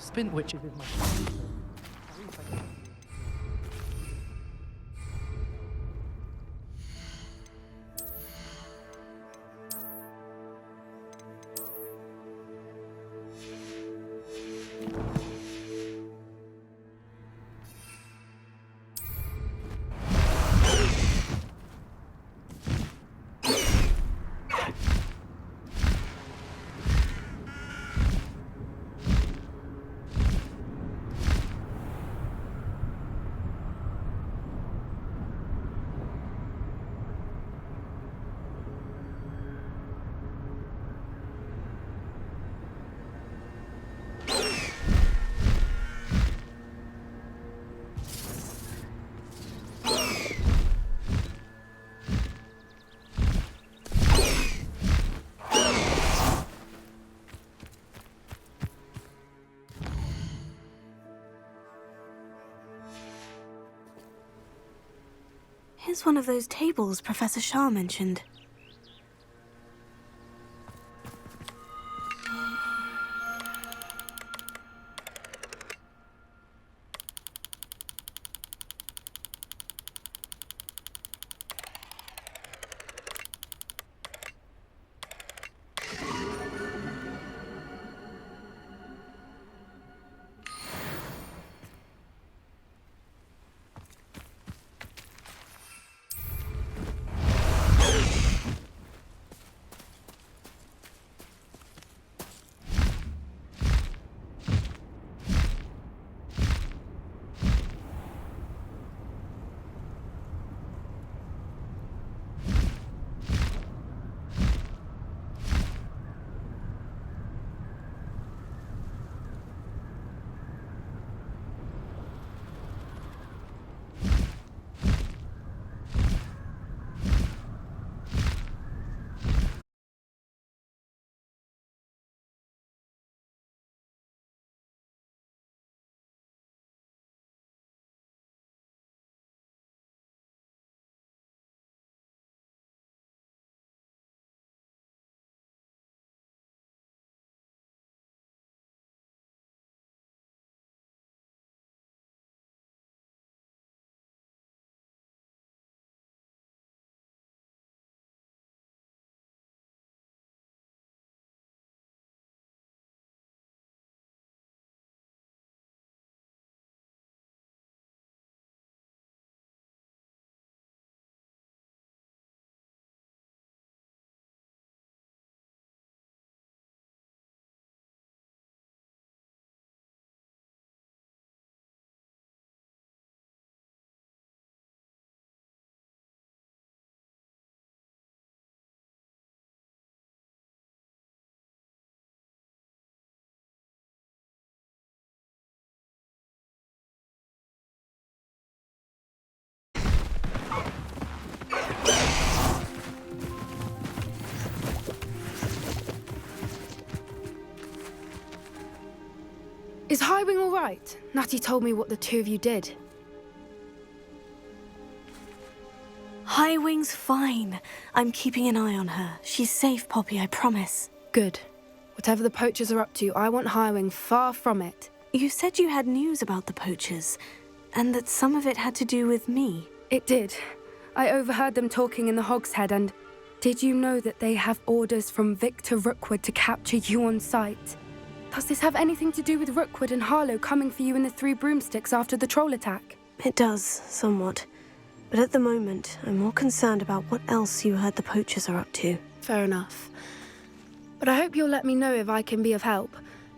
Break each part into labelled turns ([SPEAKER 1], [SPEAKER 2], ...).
[SPEAKER 1] Spin witches is my...
[SPEAKER 2] Here's one of those tables Professor Shah mentioned.
[SPEAKER 3] Is Highwing all right? Natty told me what the two of you did.
[SPEAKER 2] Highwing's fine. I'm keeping an eye on her. She's safe, Poppy, I promise.
[SPEAKER 3] Good. Whatever the poachers are up to, I want Highwing far from it.
[SPEAKER 2] You said you had news about the poachers, and that some of it had to do with me.
[SPEAKER 3] It did. I overheard them talking in the Hogshead, and did you know that they have orders from Victor Rookwood to capture you on sight? Does this have anything to do with Rookwood and Harlow coming for you in the Three Broomsticks after the troll attack?
[SPEAKER 2] It does, somewhat. But at the moment, I'm more concerned about what else you heard the poachers are up to.
[SPEAKER 3] Fair enough. But I hope you'll let me know if I can be of help,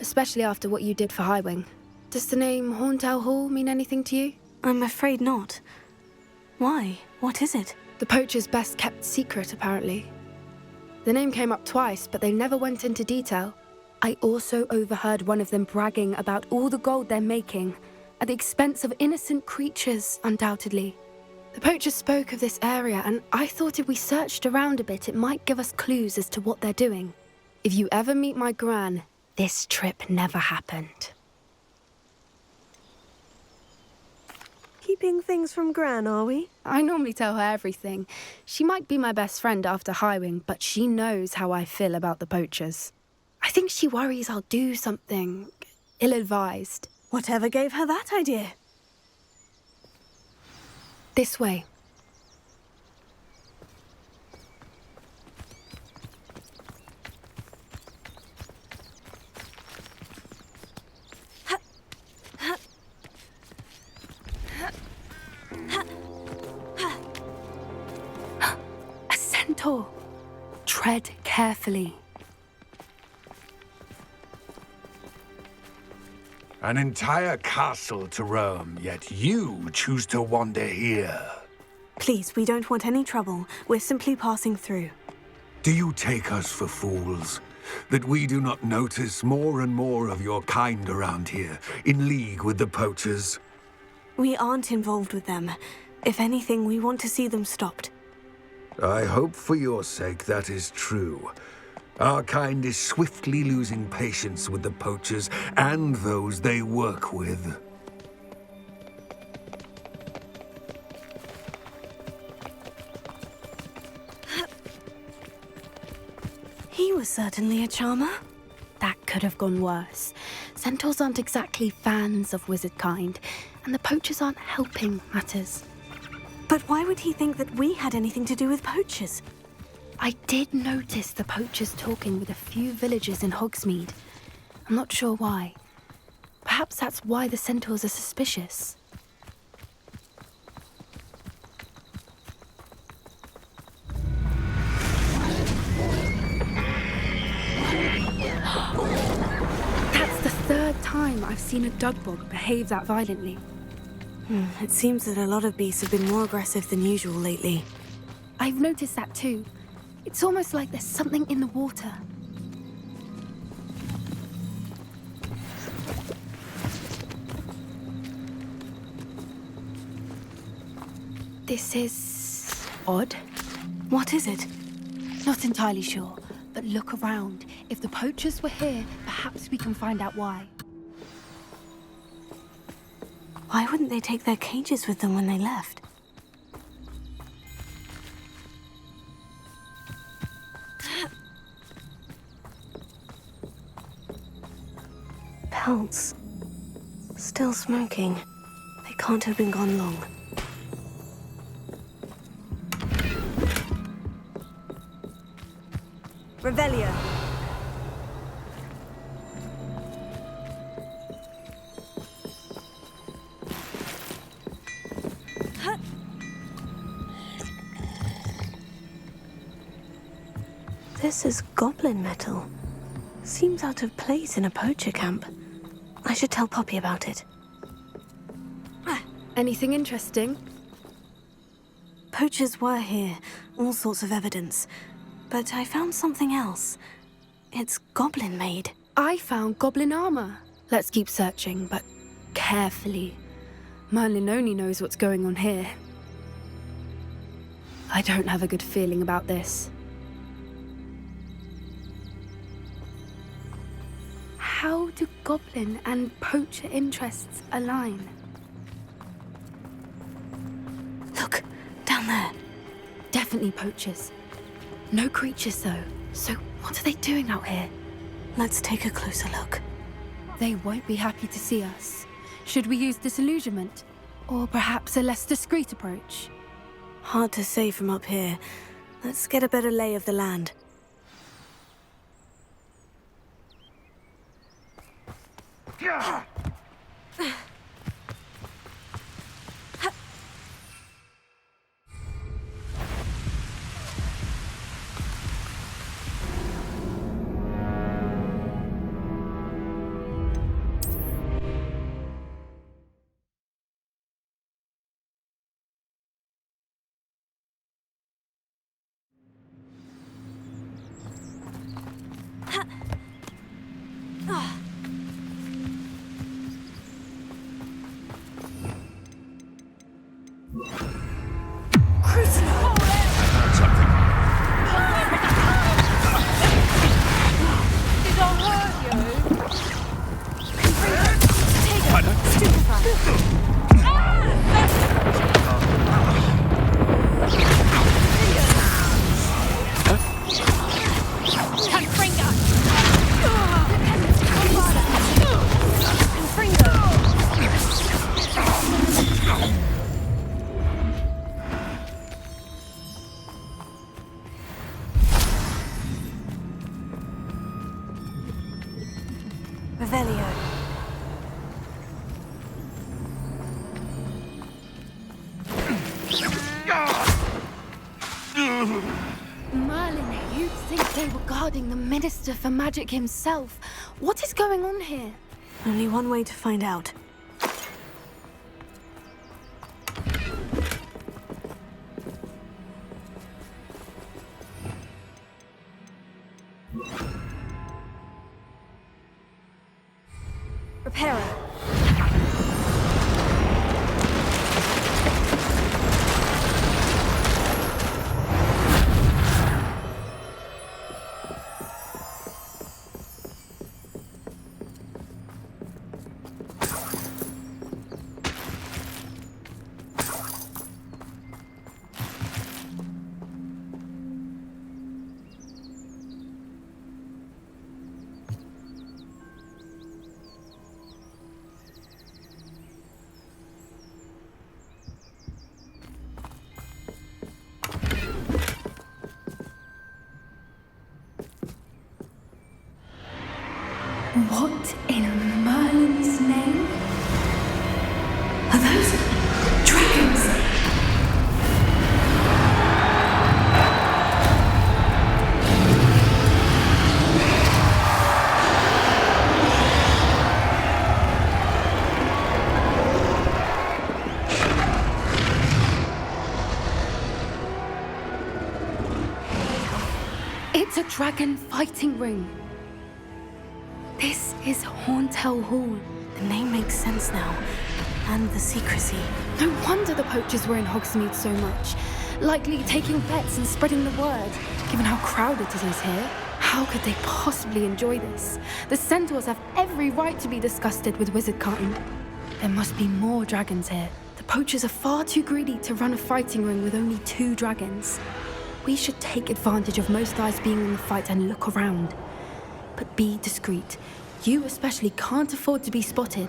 [SPEAKER 3] especially after what you did for Highwing. Does the name Horntail Hall mean anything to you?
[SPEAKER 2] I'm afraid not. Why? What is it?
[SPEAKER 3] The poachers' best kept secret, apparently. The name came up twice, but they never went into detail. I also overheard one of them bragging about all the gold they're making, at the expense of innocent creatures, undoubtedly. The poachers spoke of this area, and I thought if we searched around a bit, it might give us clues as to what they're doing. If you ever meet my gran, this trip never happened.
[SPEAKER 2] Keeping things from Gran, are we?
[SPEAKER 3] I normally tell her everything. She might be my best friend after Highwing, but she knows how I feel about the poachers. I think she worries I'll do something ill-advised.
[SPEAKER 2] Whatever gave her that idea?
[SPEAKER 3] This way. A centaur. Tread carefully.
[SPEAKER 1] An entire castle to roam, yet you choose to wander here.
[SPEAKER 2] Please, we don't want any trouble. We're simply passing through.
[SPEAKER 1] Do you take us for fools? That we do not notice more and more of your kind around here, in league with the poachers?
[SPEAKER 2] We aren't involved with them. If anything, we want to see them stopped.
[SPEAKER 1] I hope for your sake that is true. Our kind is swiftly losing patience with the poachers and those they work with.
[SPEAKER 2] He was certainly a charmer.
[SPEAKER 3] That could have gone worse. Centaurs aren't exactly fans of wizard kind, and the poachers aren't helping matters.
[SPEAKER 2] But why would he think that we had anything to do with poachers?
[SPEAKER 3] I did notice the poachers talking with a few villagers in Hogsmeade. I'm not sure why. Perhaps that's why the centaurs are suspicious. That's the third time I've seen a dugbog behave that violently.
[SPEAKER 2] It seems that a lot of beasts have been more aggressive than usual lately.
[SPEAKER 3] I've noticed that too. It's almost like there's something in the water. This is odd.
[SPEAKER 2] What is it?
[SPEAKER 3] Not entirely sure, but look around. If the poachers were here, perhaps we can find out why.
[SPEAKER 2] Why wouldn't they take their cages with them when they left? Pelts. Still smoking. They can't have been gone long. Revelio. This is goblin metal. Seems out of place in a poacher camp. I should tell Poppy about it.
[SPEAKER 3] Anything interesting?
[SPEAKER 2] Poachers were here, all sorts of evidence. But I found something else. It's goblin made.
[SPEAKER 3] I found goblin armor. Let's keep searching, but carefully. Merlin only knows what's going on here. I don't have a good feeling about this. How do goblin and poacher interests align?
[SPEAKER 2] Look, down there.
[SPEAKER 3] Definitely poachers. No creatures though. So what are they doing out here?
[SPEAKER 2] Let's take a closer look.
[SPEAKER 3] They won't be happy to see us. Should we use disillusionment? Or perhaps a less discreet approach?
[SPEAKER 2] Hard to say from up here. Let's get a better lay of the land. Revelio.
[SPEAKER 3] Merlin, you'd think they were guarding the Minister for Magic himself. What is going on here?
[SPEAKER 2] Only one way to find out. Repairer.
[SPEAKER 3] What in Merlin's name? Are those dragons? It's a dragon fighting ring. This is Hauntel Hall.
[SPEAKER 2] The name makes sense now. And the secrecy.
[SPEAKER 3] No wonder the poachers were in Hogsmeade so much. Likely taking bets and spreading the word, given how crowded it is here. How could they possibly enjoy this? The centaurs have every right to be disgusted with wizardkind. There must be more dragons here. The poachers are far too greedy to run a fighting ring with only 2 dragons. We should take advantage of most eyes being in the fight and look around. But be discreet. You especially can't afford to be spotted.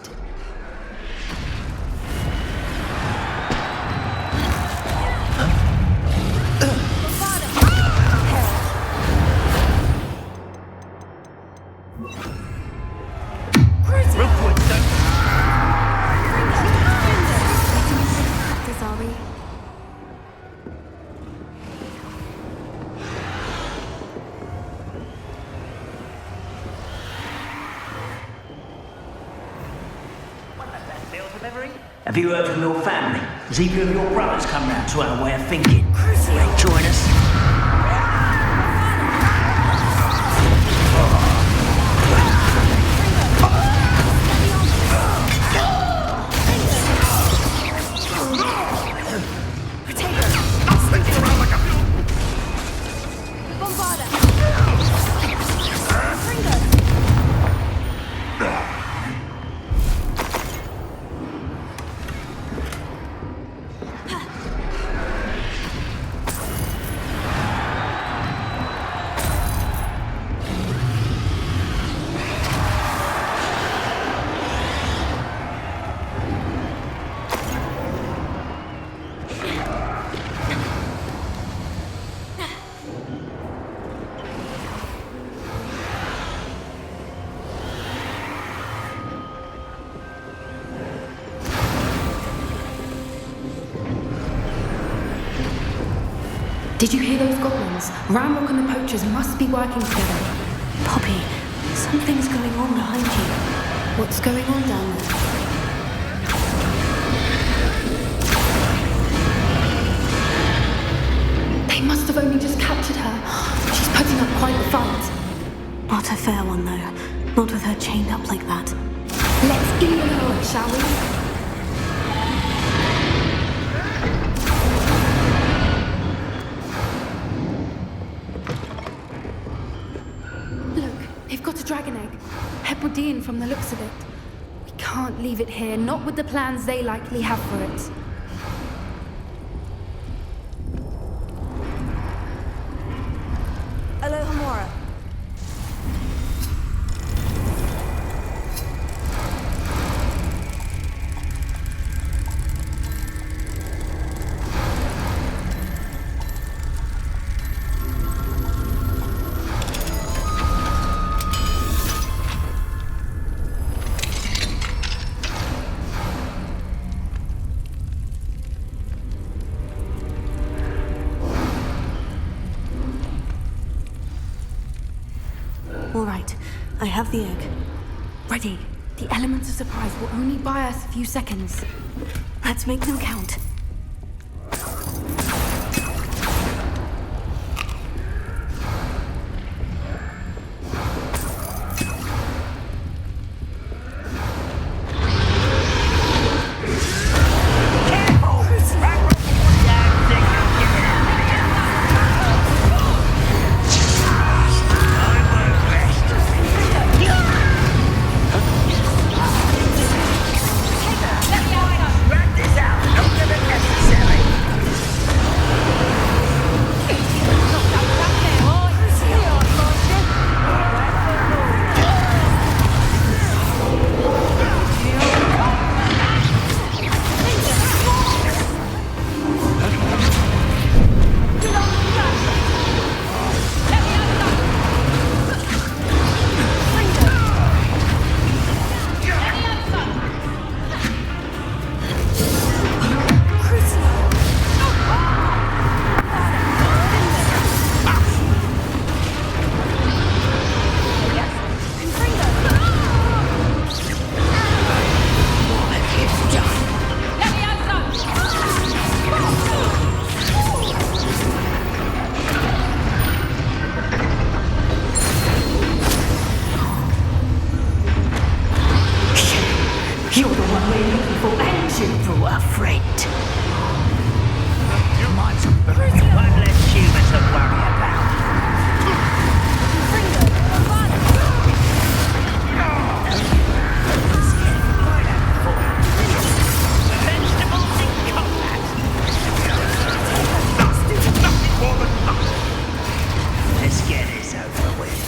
[SPEAKER 4] Have you heard from your family? Has either of your brothers come round to our way of thinking? Will they join us? Did you hear those goblins? Ramrock and the poachers must be working together.
[SPEAKER 2] Poppy, something's going on behind you.
[SPEAKER 3] What's going on down there? They must have only just captured her. She's putting up quite a fight.
[SPEAKER 2] Not a fair one, though. Not with her chained up like that.
[SPEAKER 3] Let's even her up, shall we? Dragon egg. Hebridean from the looks of it. We can't leave it here, not with the plans they likely have for it.
[SPEAKER 2] Alohomora. All right, I have the egg.
[SPEAKER 3] Ready. The elements of surprise will only buy us a few seconds.
[SPEAKER 2] Let's make them count.
[SPEAKER 5] You're the one we're looking for, and you brought a friend.
[SPEAKER 6] You might one less human to worry about. Vegetables in combat. Nothing more than nothing. Let's get this over with.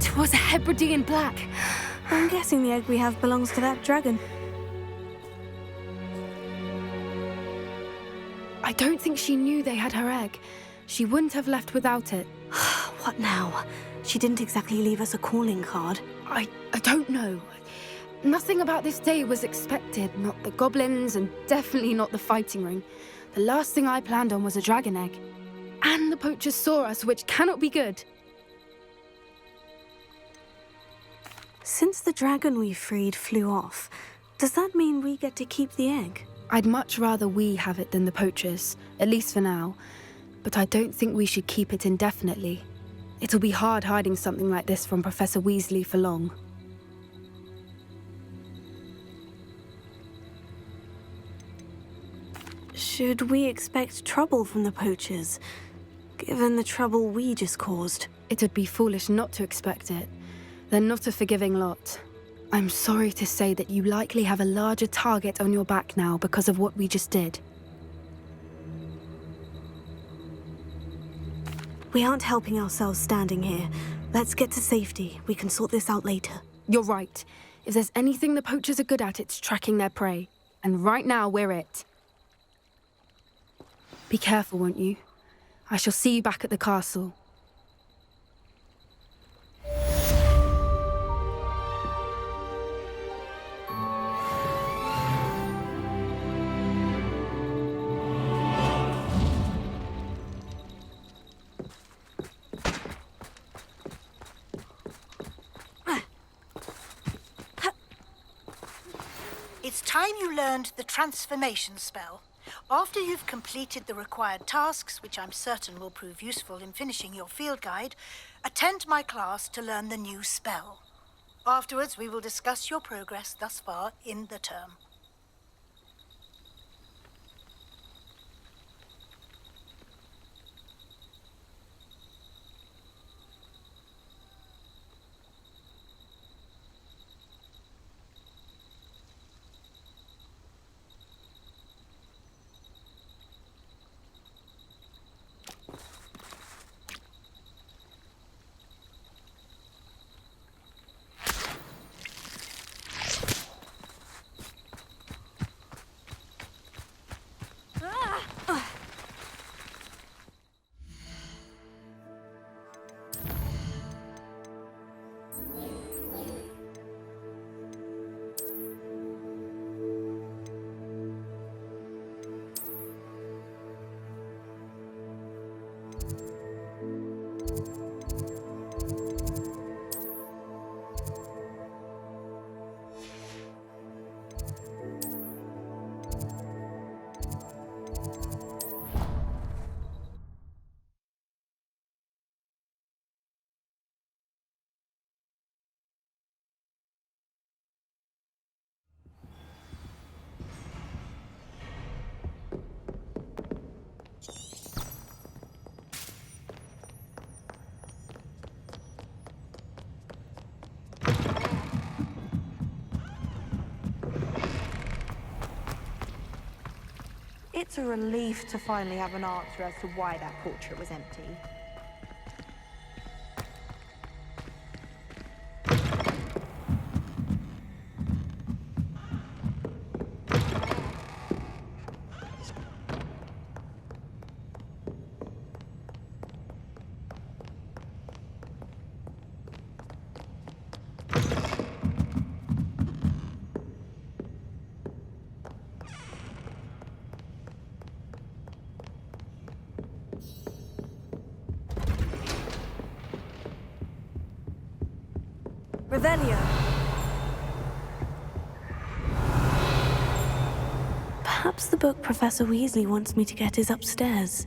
[SPEAKER 3] 'Twas a Hebridean black.
[SPEAKER 2] I'm guessing the egg we have belongs to that dragon.
[SPEAKER 3] I don't think she knew they had her egg. She wouldn't have left without it.
[SPEAKER 2] What now? She didn't exactly leave us a calling card.
[SPEAKER 3] I don't know. Nothing about this day was expected. Not the goblins, and definitely not the fighting ring. The last thing I planned on was a dragon egg. And the poachers saw us, which cannot be good.
[SPEAKER 2] Since the dragon we freed flew off, does that mean we get to keep the egg?
[SPEAKER 3] I'd much rather we have it than the poachers, at least for now. But I don't think we should keep it indefinitely. It'll be hard hiding something like this from Professor Weasley for long.
[SPEAKER 2] Should we expect trouble from the poachers, given the trouble we just caused?
[SPEAKER 3] It'd be foolish not to expect it. They're not a forgiving lot. I'm sorry to say that you likely have a larger target on your back now because of what we just did.
[SPEAKER 2] We aren't helping ourselves standing here. Let's get to safety. We can sort this out later.
[SPEAKER 3] You're right. If there's anything the poachers are good at, it's tracking their prey. And right now, we're it. Be careful, won't you? I shall see you back at the castle.
[SPEAKER 7] It's time you learned the transformation spell. After you've completed the required tasks, which I'm certain will prove useful in finishing your field guide, attend my class to learn the new spell. Afterwards, we will discuss your progress thus far in the term.
[SPEAKER 8] It's a relief to finally have an answer as to why that portrait was empty.
[SPEAKER 2] Revelio. Perhaps the book Professor Weasley wants me to get is upstairs.